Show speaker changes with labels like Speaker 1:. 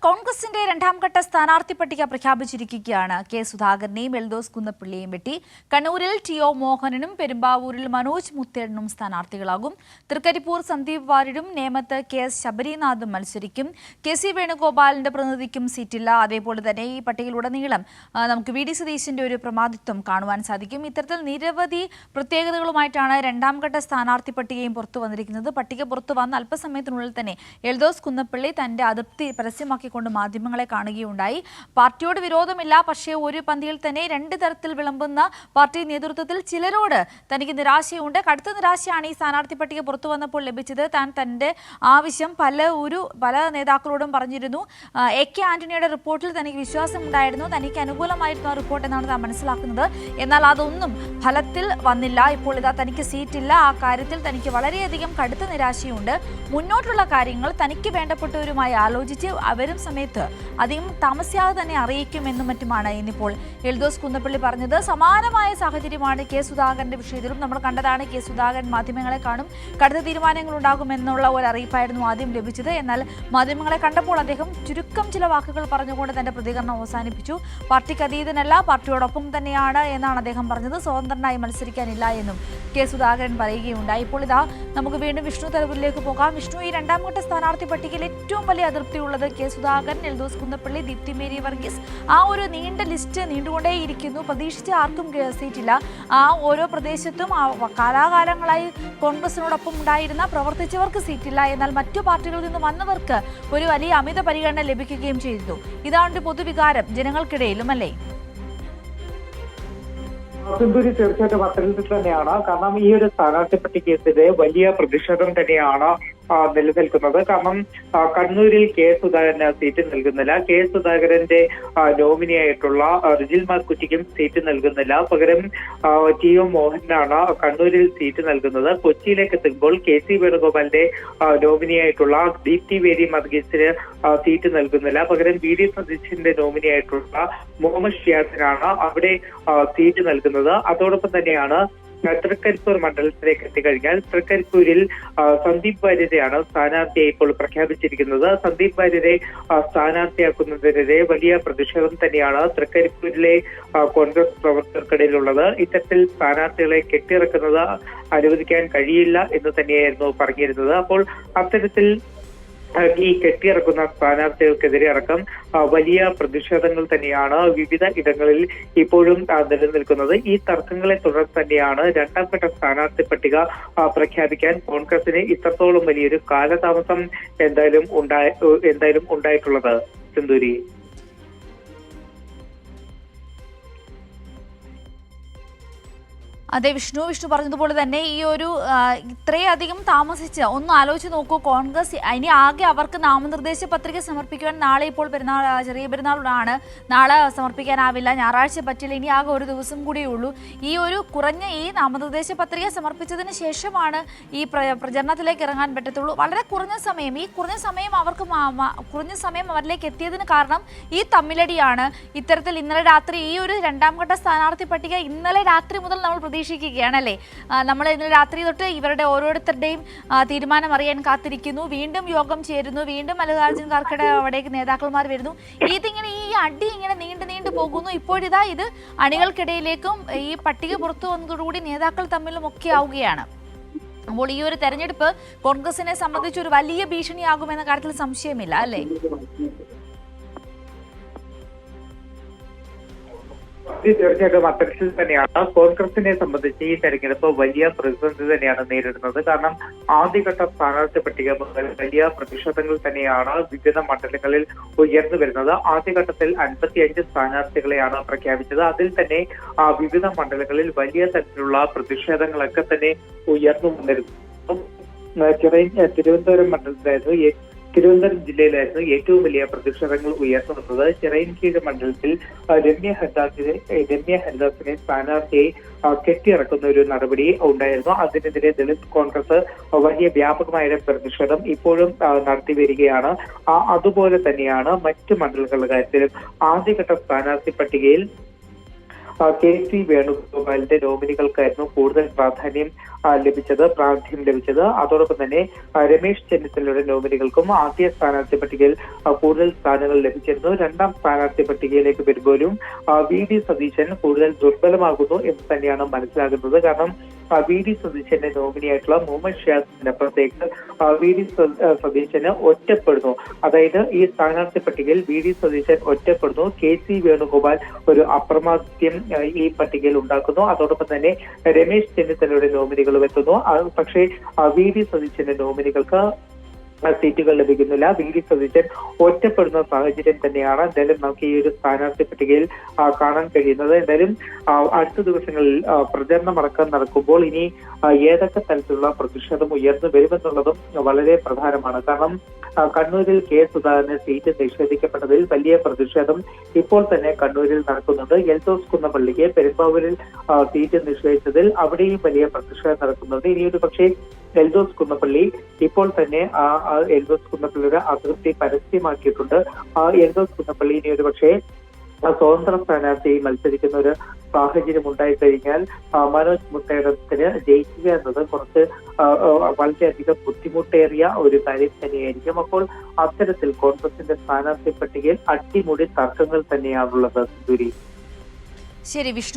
Speaker 1: കോൺഗ്രസിന്റെ രണ്ടാം ഘട്ട സ്ഥാനാർത്ഥി പട്ടിക പ്രഖ്യാപിച്ചിരിക്കുകയാണ്. കെ സുധാകരനെയും എൽദോസ് കുന്നപ്പിള്ളിയെയും വെട്ടി കണ്ണൂരിൽ ടി.ഒ. മോഹനനും പെരുമ്പാവൂരിൽ മനോജ് മുത്തേടനും സ്ഥാനാർത്ഥികളാകും. തൃക്കരിപ്പൂർ സന്ദീപ് വാര്യരും നേമത്ത് കെ.എസ്. ശബരിനാഥും മത്സരിക്കും. കെ.സി. വേണുഗോപാലിന്റെ പ്രതിനിധിക്കും സീറ്റില്ല. അതേപോലെ തന്നെ ഈ പട്ടികയിലുടനീളം നമുക്ക് വി.ഡി. സതീശന്റെ ഒരു പ്രമാദിത്വം കാണുവാൻ സാധിക്കും. ഇത്തരത്തിൽ നിരവധി പ്രത്യേകതകളുമായിട്ടാണ് രണ്ടാം ഘട്ട സ്ഥാനാർത്ഥി പട്ടികയും പുറത്തു വന്നിരിക്കുന്നത്. പട്ടിക പുറത്തു വന്ന അല്പസമയത്തിനുള്ളിൽ തന്നെ എൽദോസ് കുന്നപ്പിള്ളി തന്റെ അതൃപ്തി പരസ്യമാക്കിക്കൊണ്ട് മാധ്യമങ്ങളെ കാണുകയുണ്ടായി. പാർട്ടിയോട് വിരോധമില്ല, പക്ഷേ ഒരു പന്തിയിൽ തന്നെ രണ്ട് തരത്തിൽ വിളമ്പുന്ന പാർട്ടി നേതൃത്വത്തിൽ ചിലരോട് തനിക്ക് നിരാശയുണ്ട്. കടുത്ത നിരാശയാണ് ഈ സ്ഥാനാർത്ഥി പട്ടിക പുറത്തു വന്നപ്പോൾ ലഭിച്ചത്. താൻ തന്റെ ആവശ്യം പല നേതാക്കളോടും പറഞ്ഞിരുന്നു. എ.കെ. ആന്റണിയുടെ റിപ്പോർട്ടിൽ തനിക്ക് വിശ്വാസമുണ്ടായിരുന്നു, തനിക്ക് അനുകൂലമായിരുന്നു ആ റിപ്പോർട്ട് എന്നാണ് താൻ മനസ്സിലാക്കുന്നത്. എന്നാൽ അതൊന്നും ഫലത്തിൽ വന്നില്ല. ഇപ്പോൾ ഇതാ തനിക്ക് സീറ്റില്ല. ആ കാര്യത്തിൽ തനിക്ക് വളരെയധികം കടുത്ത നിരാശയുണ്ട്. മുന്നോട്ടുള്ള കാര്യങ്ങൾ തനിക്ക് വേണ്ടപ്പെട്ടവരുമായി ആലോചിച്ച് അവരും സമയത്ത് അധികം താമസിയാതെ തന്നെ അറിയിക്കുമെന്നും മറ്റുമാണ് ഇന്നിപ്പോൾ എൽദോസ് കുന്നപ്പിള്ളി പറഞ്ഞത്. സമാനമായ സാഹചര്യമാണ് കെ സുധാകരന്റെ വിഷയത്തിലും. നമ്മൾ കണ്ടതാണ്, കെ സുധാകരൻ മാധ്യമങ്ങളെ കാണും, കടുത്ത തീരുമാനങ്ങൾ ഉണ്ടാകുമെന്നുള്ള ഒരു അറിയിപ്പായിരുന്നു ആദ്യം ലഭിച്ചത്. എന്നാൽ മാധ്യമങ്ങളെ കണ്ടപ്പോൾ അദ്ദേഹം ചുരുക്കം ചില വാക്കുകൾ പറഞ്ഞുകൊണ്ട് തന്റെ പ്രതികരണം അവസാനിപ്പിച്ചു. പാർട്ടിക്ക് അതീതനല്ല, പാർട്ടിയോടൊപ്പം തന്നെയാണ് എന്നാണ് അദ്ദേഹം പറഞ്ഞത്. സ്വതന്ത്രനായി മത്സരിക്കാനില്ല എന്നും കെ സുധാകരൻ പറയുകയുണ്ടായി. ഇപ്പോൾ ഇതാ നമുക്ക് വീണ്ടും വിഷ്ണു തരൂരിലേക്ക് പോകാം. വിഷ്ണു, ഈ രണ്ടാം ഘട്ട സ്ഥാനാർത്ഥി പട്ടികയിൽ ഏറ്റവും വലിയ അതൃപ്തിയുള്ളത് കെ സുധാകരൻ, എൽദോസ് കുന്നപ്പിള്ളി, ദീപ്തി മേരി വർഗീസ്, ആ ഒരു നീണ്ട ലിസ്റ്റ് നീണ്ടുകൊണ്ടേയിരിക്കുന്നു. പ്രതീക്ഷിച്ച ആർക്കും സീറ്റില്ല. ആ ഓരോ പ്രദേശത്തും കാലാകാലങ്ങളായി കോൺഗ്രസിനോടൊപ്പം ഉണ്ടായിരുന്ന പ്രവർത്തിച്ചവർക്ക് സീറ്റില്ല. എന്നാൽ മറ്റു പാർട്ടികളിൽ നിന്ന് വന്നവർക്ക് ഒരു വലിയ അമിത പരിഗണന ലഭിക്കുകയും ചെയ്തു. ഇതാണ് പൊതുവികാരം ജനങ്ങൾക്കിടയിലും, അല്ലേ?
Speaker 2: സിന്ധൂരി തീർച്ചയായിട്ടും അത്തരത്തിൽ തന്നെയാണ്. കാരണം ഈ ഒരു സ്ഥാനാർത്ഥി പട്ടികയ്ക്കെതിരെ വലിയ പ്രതിഷേധം തന്നെയാണ് നിലനിൽക്കുന്നത്. കാരണം കണ്ണൂരിൽ കെ സുധാകരന് സീറ്റ് നൽകുന്നില്ല. കെ സുധാകരന്റെ നോമിനിയായിട്ടുള്ള റിജിൽ മാർക്കുറ്റിക്കും സീറ്റ് നൽകുന്നില്ല. പകരം ടി.ഒ. മോഹനാണ് കണ്ണൂരിൽ സീറ്റ് നൽകുന്നത്. കൊച്ചിയിലേക്ക് എത്തുമ്പോൾ കെ.സി. വേണുഗോപാലിന്റെ നോമിനിയായിട്ടുള്ള ദീപ്തി മേരി വർഗീസിന് സീറ്റ് നൽകുന്നില്ല. പകരം വി.ഡി. സതീശന്റെ നോമിനിയായിട്ടുള്ള മുഹമ്മദ് ഷിയാസിനാണ് അവിടെ സീറ്റ് നൽകുന്നത്. അതോടൊപ്പം തന്നെയാണ് തൃക്കരിപ്പൂർ മണ്ഡലത്തിലേക്ക് എത്തിക്കഴിഞ്ഞാൽ തൃക്കരിപ്പൂരിൽ സന്ദീപ് വാര്യരെയാണ് സ്ഥാനാർത്ഥിയായി ഇപ്പോൾ പ്രഖ്യാപിച്ചിരിക്കുന്നത്. സന്ദീപ് വാര്യരെ സ്ഥാനാർത്ഥിയാക്കുന്നതിനെതിരെ വലിയ പ്രതിഷേധം തന്നെയാണ് തൃക്കരിപ്പൂരിലെ കോൺഗ്രസ് പ്രവർത്തകർക്കിടയിലുള്ളത്. ഇത്തരത്തിൽ സ്ഥാനാർത്ഥികളെ കെട്ടിയിറക്കുന്നത് അനുവദിക്കാൻ കഴിയില്ല എന്ന് തന്നെയായിരുന്നു പറഞ്ഞിരുന്നത്. അപ്പോൾ അത്തരത്തിൽ ഈ കെട്ടിയിറക്കുന്ന സ്ഥാനാർത്ഥികൾക്കെതിരെ അടക്കം വലിയ പ്രതിഷേധങ്ങൾ തന്നെയാണ് വിവിധ ഇടങ്ങളിൽ ഇപ്പോഴും നിലനിൽക്കുന്നത്. ഈ തർക്കങ്ങളെ തുടർന്ന് തന്നെയാണ് രണ്ടാം ഘട്ട സ്ഥാനാർത്ഥി പട്ടിക പ്രഖ്യാപിക്കാൻ കോൺഗ്രസിന് ഇത്രത്തോളം വലിയൊരു കാലതാമസം എന്തായാലും ഉണ്ടായിട്ടുള്ളത്. സിന്ധൂരി,
Speaker 1: അതെ വിഷ്ണു പറഞ്ഞതുപോലെ തന്നെ ഈ ഒരു ഇത്രയധികം താമസിച്ച് ഒന്ന് ആലോചിച്ച് നോക്കൂ. കോൺഗ്രസ് ഇനി ആകെ അവർക്ക് നാമനിർദ്ദേശ പത്രിക സമർപ്പിക്കുവാൻ നാളെ, ഇപ്പോൾ ചെറിയ പെരുന്നാളാണ്, നാളെ സമർപ്പിക്കാനാവില്ല, ഞായറാഴ്ച പറ്റില്ല, ഇനി ആകെ ഒരു ദിവസം കൂടിയേ ഉള്ളൂ. ഈ ഒരു ഈ നാമനിർദ്ദേശ പത്രിക സമർപ്പിച്ചതിന് ശേഷമാണ് ഈ പ്രചരണത്തിലേക്ക് ഇറങ്ങാൻ പറ്റത്തുള്ളൂ. വളരെ കുറഞ്ഞ സമയം, ഈ കുറഞ്ഞ സമയം അവരിലേക്ക് എത്തിയതിന് കാരണം ഈ തമ്മിലടിയാണ്. ഇത്തരത്തിൽ ഇന്നലെ രാത്രി ഈ ഒരു രണ്ടാം ഘട്ട സ്ഥാനാർത്ഥി പട്ടിക ഇന്നലെ രാത്രി മുതൽ നമ്മൾ പ്രതീക്ഷിക്കുകയാണല്ലേ. നമ്മൾ ഇന്നലെ രാത്രി തൊട്ട് ഇവരുടെ ഓരോരുത്തരുടെയും തീരുമാനം അറിയാൻ കാത്തിരിക്കുന്നു. വീണ്ടും യോഗം ചേരുന്നു, വീണ്ടും മല്ലികാർജ്ജുൻ ഖാർഗെയുടെ അവിടേക്ക് നേതാക്കന്മാർ വരുന്നു. ഇതിങ്ങനെ ഈ അടി ഇങ്ങനെ നീണ്ടു പോകുന്നു. ഇപ്പോഴിതാ ഇത് അണികൾക്കിടയിലേക്കും ഈ പട്ടിക പുറത്തു വന്നതോടുകൂടി നേതാക്കൾ തമ്മിലും ഒക്കെ ആവുകയാണ്. അപ്പോൾ ഈ ഒരു തെരഞ്ഞെടുപ്പ് കോൺഗ്രസിനെ സംബന്ധിച്ച് ഒരു വലിയ ഭീഷണിയാകുമെന്ന കാര്യത്തിൽ സംശയമില്ല, അല്ലേ?
Speaker 2: തീർച്ചയായിട്ടും അത്തരത്തിൽ തന്നെയാണ് കോൺഗ്രസിനെ സംബന്ധിച്ച് ഈ തെരഞ്ഞെടുപ്പ് വലിയ പ്രതിസന്ധി തന്നെയാണ് നേരിടുന്നത്. കാരണം ആദ്യഘട്ട സ്ഥാനാർത്ഥി പട്ടിക മുതൽ വലിയ പ്രതിഷേധങ്ങൾ തന്നെയാണ് വിവിധ മണ്ഡലങ്ങളിൽ ഉയർന്നു വരുന്നത്. ആദ്യഘട്ടത്തിൽ 55 സ്ഥാനാർത്ഥികളെയാണ് പ്രഖ്യാപിച്ചത്. അതിൽ തന്നെ വിവിധ മണ്ഡലങ്ങളിൽ വലിയ തരത്തിലുള്ള പ്രതിഷേധങ്ങളൊക്കെ തന്നെ ഉയർന്നു വന്നിരുന്നു. തിരുവനന്തപുരം ജില്ലയിലായിരുന്നു ഏറ്റവും വലിയ പ്രതിഷേധങ്ങൾ ഉയർന്നു വന്നത്. ചിറയൻകീഴ് മണ്ഡലത്തിൽ രമ്യ ഹരിദാസിനെ സ്ഥാനാർത്ഥിയെ കെട്ടിയിറക്കുന്ന ഒരു നടപടി ഉണ്ടായിരുന്നു. അതിനെതിരെ ദളിത് കോൺഗ്രസ് വലിയ വ്യാപകമായ പ്രതിഷേധം ഇപ്പോഴും നടത്തി വരികയാണ്. അതുപോലെ തന്നെയാണ് മറ്റു മണ്ഡലങ്ങളുടെ കാര്യത്തിലും. ആദ്യഘട്ട സ്ഥാനാർത്ഥി പട്ടികയിൽ KC വേണുഗോപാലിന്റെ നോമിനികൾക്കായിരുന്നു കൂടുതൽ പ്രാധാന്യം ലഭിച്ചത്. അതോടൊപ്പം തന്നെ രമേശ് ചെന്നിത്തലയുടെ നോമിനികൾക്കും ആദ്യ സ്ഥാനാർത്ഥി പട്ടികയിൽ കൂടുതൽ സ്ഥാനങ്ങൾ ലഭിച്ചിരുന്നു. രണ്ടാം സ്ഥാനാർത്ഥി പട്ടികയിലേക്ക് വരുമ്പോഴും VD സതീശൻ കൂടുതൽ ദുർബലമാകുന്നു എന്ന് തന്നെയാണ് മനസ്സിലാകുന്നത്. കാരണം VD സതീശന്റെ നോമിനിയായിട്ടുള്ള മുഹമ്മദ് ഷിയാസിനപ്പുറത്തേക്ക് VD സതീശന് ഒറ്റപ്പെടുന്നു. അതായത് ഈ സ്ഥാനാർത്ഥി പട്ടികയിൽ VD സതീശൻ ഒറ്റപ്പെടുന്നു. KC വേണുഗോപാൽ ഒരു അപ്രമാദിത്യം ഈ പട്ടികയിൽ ഉണ്ടാക്കുന്നു. അതോടൊപ്പം തന്നെ രമേശ് ചെന്നിത്തലയുടെ നോമിനികളും എത്തുന്നു. പക്ഷേ VD സതീശന്റെ നോമിനികൾക്ക് സീറ്റുകൾ ലഭിക്കുന്നില്ല. VD സതീശൻ ഒറ്റപ്പെടുന്ന സാഹചര്യം തന്നെയാണ് എന്തായാലും നമുക്ക് ഈ ഒരു സ്ഥാനാർത്ഥി പട്ടികയിൽ കാണാൻ കഴിയുന്നത്. എന്തായാലും അടുത്ത ദിവസങ്ങളിൽ പ്രചരണം അടക്കം നടക്കുമ്പോൾ ഇനി ഏതൊക്കെ തരത്തിലുള്ള പ്രതിഷേധം ഉയർന്നു വരുമെന്നുള്ളതും വളരെ പ്രധാനമാണ്. കാരണം കണ്ണൂരിൽ സുധാകരന് സീറ്റ് നിഷേധിക്കപ്പെട്ടതിൽ വലിയ പ്രതിഷേധം ഇപ്പോൾ തന്നെ കണ്ണൂരിൽ നടക്കുന്നുണ്ട്. എൽദോസ് കുന്നപ്പള്ളിക്ക് പെരുമ്പാവൂരിൽ സീറ്റ് നിഷേധിച്ചതിൽ അവിടെയും വലിയ പ്രതിഷേധം നടക്കുന്നുണ്ട്. ഇനിയൊരു പക്ഷേ എൽദോസ് കുന്നപ്പള്ളി ഇപ്പോൾ തന്നെ എൽദോസ് കുന്നപ്പള്ളിയുടെ അതിർത്തി പരസ്യമാക്കിയിട്ടുണ്ട്. എൽദോസ് കുന്നപ്പള്ളി ഇനി ഒരു പക്ഷേ സ്വതന്ത്ര സ്ഥാനാർത്ഥിയായി മത്സരിക്കുന്ന ഒരു സാഹചര്യം ഉണ്ടായിക്കഴിഞ്ഞാൽ മനോജ് മുത്തേടത്തിന് ജയിക്കുക എന്നത് കുറച്ച് വളരെയധികം ബുദ്ധിമുട്ടേറിയ ഒരു കാര്യം തന്നെയായിരിക്കും. അപ്പോൾ അത്തരത്തിൽ കോൺഗ്രസിന്റെ സ്ഥാനാർത്ഥി പട്ടികയിൽ അടിമുടി തർക്കങ്ങൾ തന്നെയാണുള്ളത്.
Speaker 1: ശരി വിഷ്ണു.